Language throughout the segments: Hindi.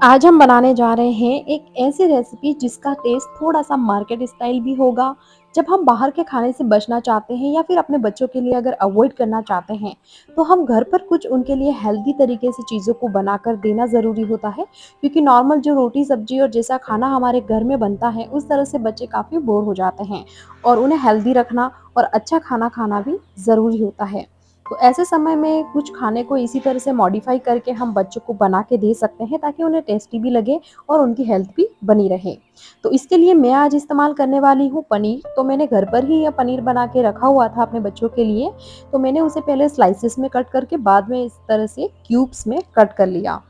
आज हम बनाने जा रहे हैं एक ऐसी रेसिपी जिसका टेस्ट थोड़ा-सा मार्केट स्टाइल भी होगा। जब हम बाहर के खाने से बचना चाहते हैं या फिर अपने बच्चों के लिए अगर अवॉइड करना चाहते हैं, तो हम घर पर कुछ उनके लिए हेल्दी तरीके से चीज़ों को बनाकर देना ज़रूरी होता है। क्योंकि नॉर्मल जो रोटी, सब्ज़ी और जैसा खाना हमारे घर में बनता है, उस तरह से बच्चे काफ़ी बोर हो जाते हैं और उन्हें हेल्दी रखना और अच्छा खाना खाना भी ज़रूरी होता है। तो ऐसे समय में कुछ खाने को इसी तरह से मॉडिफ़ाई करके हम बच्चों को बना के दे सकते हैं ताकि उन्हें टेस्टी भी लगे और उनकी हेल्थ भी बनी रहे। तो इसके लिए मैं आज इस्तेमाल करने वाली हूँ पनीर। तो मैंने घर पर ही यह पनीर बना के रखा हुआ था अपने बच्चों के लिए। तो मैंने उसे पहले स्लाइसेस में कट करके बाद में इस तरह से क्यूब्स में कट कर लिया।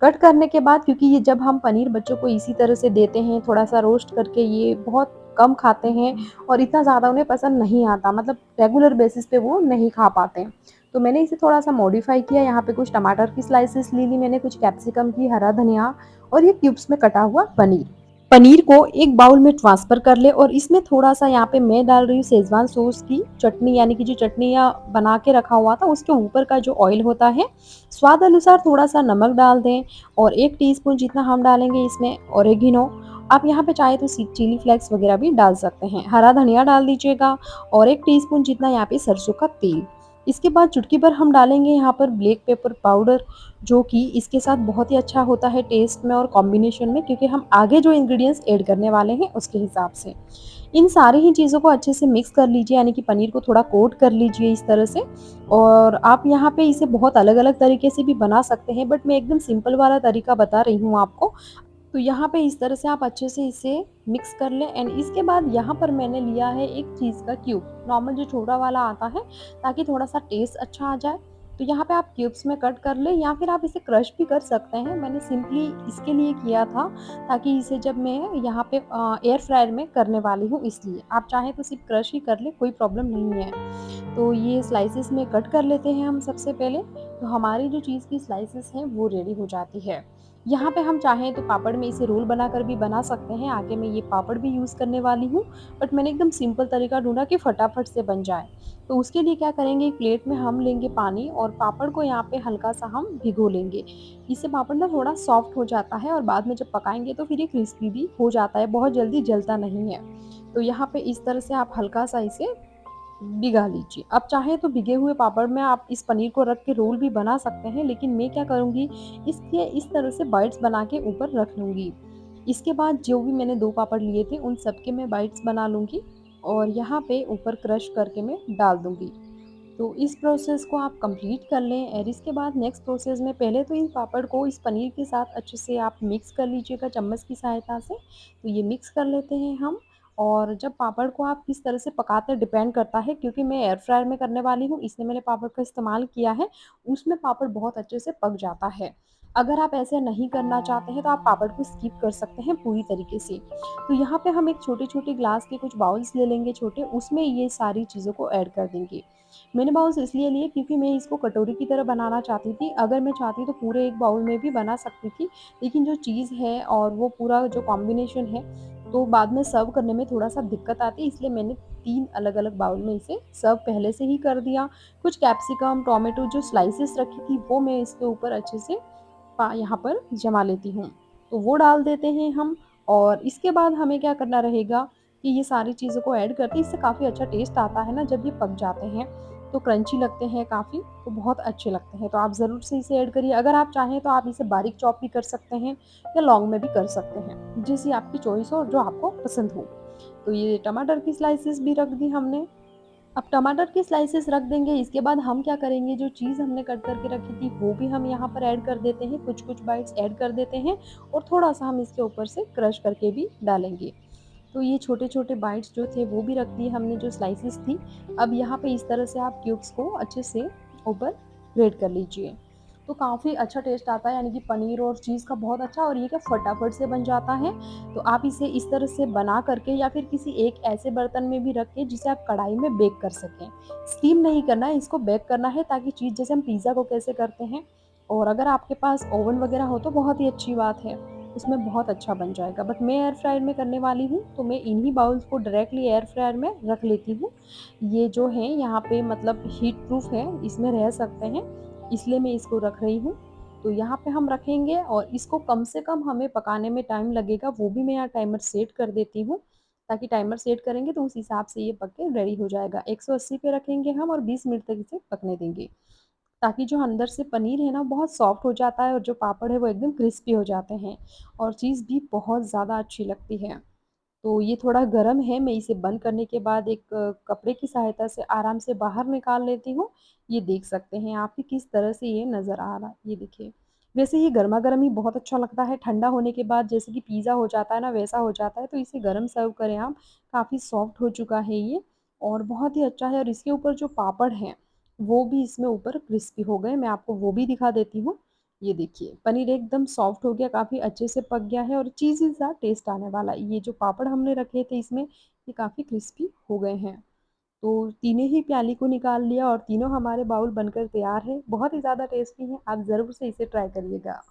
कट करने के बाद क्योंकि ये जब हम पनीर बच्चों को इसी तरह से देते हैं थोड़ा-सा रोस्ट करके ये बहुत कम खाते हैं और इतना ज़्यादा उन्हें पसंद नहीं आता मतलब रेगुलर बेसिस पे वो नहीं खा पाते हैं। तो मैंने इसे थोड़ा-सा मॉडिफ़ाई किया, यहाँ पे कुछ टमाटर की स्लाइसेस ले ली मैंने, कुछ कैप्सिकम की, हरा धनिया और ये क्यूब्स में कटा हुआ पनीर। पनीर को एक बाउल में ट्रांसफ़र कर लें और इसमें थोड़ा-सा यहाँ पे मैं डाल रही हूँ शेज़वान सॉस की चटनी यानी कि जो चटनियाँ बना के रखा हुआ था उसके ऊपर का जो ऑयल होता है, स्वाद अनुसार थोड़ा-सा नमक डाल दें और 1 टीस्पून जितना हम डालेंगे इसमें ऑरिगेनो। आप यहाँ पे चाहे तो सी चिली फ्लेक्स वगैरह भी डाल सकते हैं। हरा धनिया डाल दीजिएगा और 1 टीस्पून जितना यहाँ पे सरसों का तेल। इसके बाद चुटकी भर हम डालेंगे यहाँ पर ब्लैक पेपर पाउडर जो कि इसके साथ बहुत ही अच्छा होता है टेस्ट में और कॉम्बिनेशन में क्योंकि हम आगे जो इंग्रेडिएंट्स ऐड करने वाले हैं उसके हिसाब से। इन सारी ही चीज़ों को अच्छे से मिक्स कर लीजिए यानी कि पनीर को थोड़ा कोट कर लीजिए इस तरह से और आप यहाँ पे इसे बहुत अलग-अलग तरीके से भी बना सकते हैं बट मैं एकदम सिंपल वाला तरीका बता रही हूँ आपको। तो यहाँ पे इस तरह से आप अच्छे से इसे मिक्स कर लें एंड इसके बाद यहाँ पर मैंने लिया है एक चीज़ का क्यूब, नॉर्मल जो छोटा वाला आता है ताकि थोड़ा-सा टेस्ट अच्छा आ जाए। तो यहाँ पे आप क्यूब्स में कट कर लें या फिर आप इसे क्रश भी कर सकते हैं। मैंने सिंपली इसके लिए किया था ताकि इसे जब मैं यहाँ पे एयर फ्रायर में करने वाली हूँ इसलिए। आप चाहें तो सिर्फ़ क्रश ही कर लें, कोई प्रॉब्लम नहीं है। तो ये स्लाइसेस में कट कर लेते हैं हम सबसे पहले। तो हमारी जो चीज़ की स्लाइसेस हैं वो रेडी हो जाती है। यहाँ पे हम चाहें तो पापड़ में इसे रोल बनाकर भी बना सकते हैं। आगे मैं ये पापड़ भी यूज़ करने वाली हूँ, बट मैंने एकदम सिंपल तरीका ढूँढा कि फटाफट से बन जाए। तो उसके लिए क्या करेंगे, एक प्लेट में हम लेंगे पानी और पापड़ को यहाँ पे हल्का-सा हम भिगो लेंगे। इससे पापड़ ना थोड़ा सॉफ्ट हो जाता है और बाद में जब पकाएँगे तो फिर ये क्रिस्पी भी हो जाता है, बहुत जल्दी जलता नहीं है। तो यहाँ पे इस तरह से आप हल्का-सा इसे भिगा लीजिए। अब चाहे तो भीगे हुए पापड़ में आप इस पनीर को रख के रोल भी बना सकते हैं, लेकिन मैं क्या करूँगी, इसके इस तरह से बाइट्स बना के ऊपर रख लूँगी। इसके बाद जो भी मैंने 2 पापड़ लिए थे, उन सब के मैं बाइट्स बना लूँगी और यहाँ पे ऊपर क्रश करके मैं डाल दूँगी। तो इस प्रोसेस को आप कंप्लीट कर लें और इसके बाद नेक्स्ट प्रोसेस में पहले तो इन पापड़ को इस पनीर के साथ अच्छे से आप मिक्स कर लीजिएगा चम्मच की सहायता से। तो ये मिक्स कर लेते हैं हम और जब पापड़ को आप किस तरह से पकाते हैं डिपेंड करता है क्योंकि मैं एयर फ्रायर में करने वाली हूँ इसलिए मैंने पापड़ का इस्तेमाल किया है, उसमें पापड़ बहुत अच्छे से पक जाता है। अगर आप ऐसे नहीं करना चाहते हैं तो आप पापड़ को स्किप कर सकते हैं पूरी तरीके से। तो यहाँ पे हम एक छोटे-छोटे ग्लास के कुछ बाउल्स ले लेंगे छोटे, उसमें ये सारी चीज़ों को ऐड कर देंगे। मैंने बाउल्स इसलिए लिए क्योंकि मैं इसको कटोरी की तरह बनाना चाहती थी। अगर मैं चाहती तो पूरे एक बाउल में भी बना सकती थी, लेकिन जो चीज़ है और वो पूरा जो कॉम्बिनेशन है, तो बाद में सर्व करने में थोड़ा-सा दिक्कत आती है, इसलिए मैंने 3 अलग-अलग बाउल में इसे सर्व पहले से ही कर दिया। कुछ कैप्सिकम, टोमेटो जो स्लाइसेस रखी थी, वो मैं इसके ऊपर अच्छे से यहाँ पर जमा लेती हूँ। तो वो डाल देते हैं हम और इसके बाद हमें क्या करना रहेगा कि ये सारी चीज़ों को ऐड करके इससे काफ़ी अच्छा टेस्ट आता है ना जब ये पक जाते हैं, तो क्रंची लगते हैं काफ़ी, तो बहुत अच्छे लगते हैं। तो आप ज़रूर से इसे ऐड करिए। अगर आप चाहें तो आप इसे बारीक चॉप भी कर सकते हैं या लॉन्ग में भी कर सकते हैं, जैसी आपकी चॉइस हो और जो आपको पसंद हो। तो ये टमाटर की स्लाइसेस भी रख दी हमने। अब टमाटर की स्लाइसेस रख देंगे, इसके बाद हम क्या करेंगे जो चीज़ हमने कट करके रखी थी वो भी हम यहाँ पर ऐड कर देते हैं, कुछ-कुछ बाइट्स ऐड कर देते हैं और थोड़ा-सा हम इसके ऊपर से क्रश करके भी डालेंगे। तो ये छोटे-छोटे बाइट्स जो थे वो भी रख दिए हमने जो स्लाइसेस थी। अब यहाँ पे इस तरह से आप क्यूब्स को अच्छे से ऊपर ग्रेट कर लीजिए। तो काफ़ी अच्छा टेस्ट आता है यानी कि पनीर और चीज़ का बहुत अच्छा और ये क्या फटाफट से बन जाता है। तो आप इसे इस तरह से बना करके या फिर किसी एक ऐसे बर्तन में भी रख के जिसे आप कढ़ाई में बेक कर सकें। स्टीम नहीं करना है, इसको बेक करना है ताकि चीज़ जैसे हम पिज़्ज़ा को कैसे करते हैं और अगर आपके पास ओवन वगैरह हो तो बहुत ही अच्छी बात है, उसमें बहुत अच्छा बन जाएगा। बट मैं एयर फ्रायर में करने वाली हूँ, तो मैं इन्हीं बाउल्स को डायरेक्टली एयर फ्रायर में रख लेती हूँ। ये जो है यहाँ पे मतलब हीट प्रूफ है, इसमें रह सकते हैं, इसलिए मैं इसको रख रही हूँ। तो यहाँ पे हम रखेंगे और इसको कम से कम हमें पकाने में टाइम लगेगा, वो भी मैं यहाँ टाइमर सेट कर देती हूँ, ताकि टाइमर सेट करेंगे तो उस हिसाब से ये पक के रेडी हो जाएगा। 180 पे रखेंगे हम और 20 मिनट तक इसे पकने देंगे, ताकि जो अंदर से पनीर है ना बहुत सॉफ्ट हो जाता है और जो पापड़ है वो एकदम क्रिस्पी हो जाते हैं और चीज़ भी बहुत ज़्यादा अच्छी लगती है। तो ये थोड़ा गरम है, मैं इसे बंद करने के बाद एक कपड़े की सहायता से आराम से बाहर निकाल लेती हूँ। ये देख सकते हैं आप कि किस तरह से ये नज़र आ रहा है, ये देखिए। वैसे ये गरमा-गरम ही बहुत अच्छा लगता है, ठंडा होने के बाद जैसे कि पिज़्ज़ा हो जाता है ना, वैसा हो जाता है, तो इसे गरम सर्व करें आप, काफ़ी सॉफ्ट हो चुका है ये और बहुत ही अच्छा है और इसके ऊपर जो पापड़ हैं, वो भी इसमें ऊपर क्रिस्पी हो गए, मैं आपको वो भी दिखा देती हूँ। ये देखिए, पनीर एकदम सॉफ्ट हो गया, काफ़ी अच्छे से पक गया है और चीज़ी सा टेस्ट आने वाला है। ये जो पापड़ हमने रखे थे इसमें, ये काफ़ी क्रिस्पी हो गए हैं। तो तीनों ही प्याली को निकाल लिया और तीनों हमारे बाउल बनकर तैयार है। बहुत ही ज़्यादा टेस्टी हैं, आप ज़रूर से इसे ट्राई करिएगा।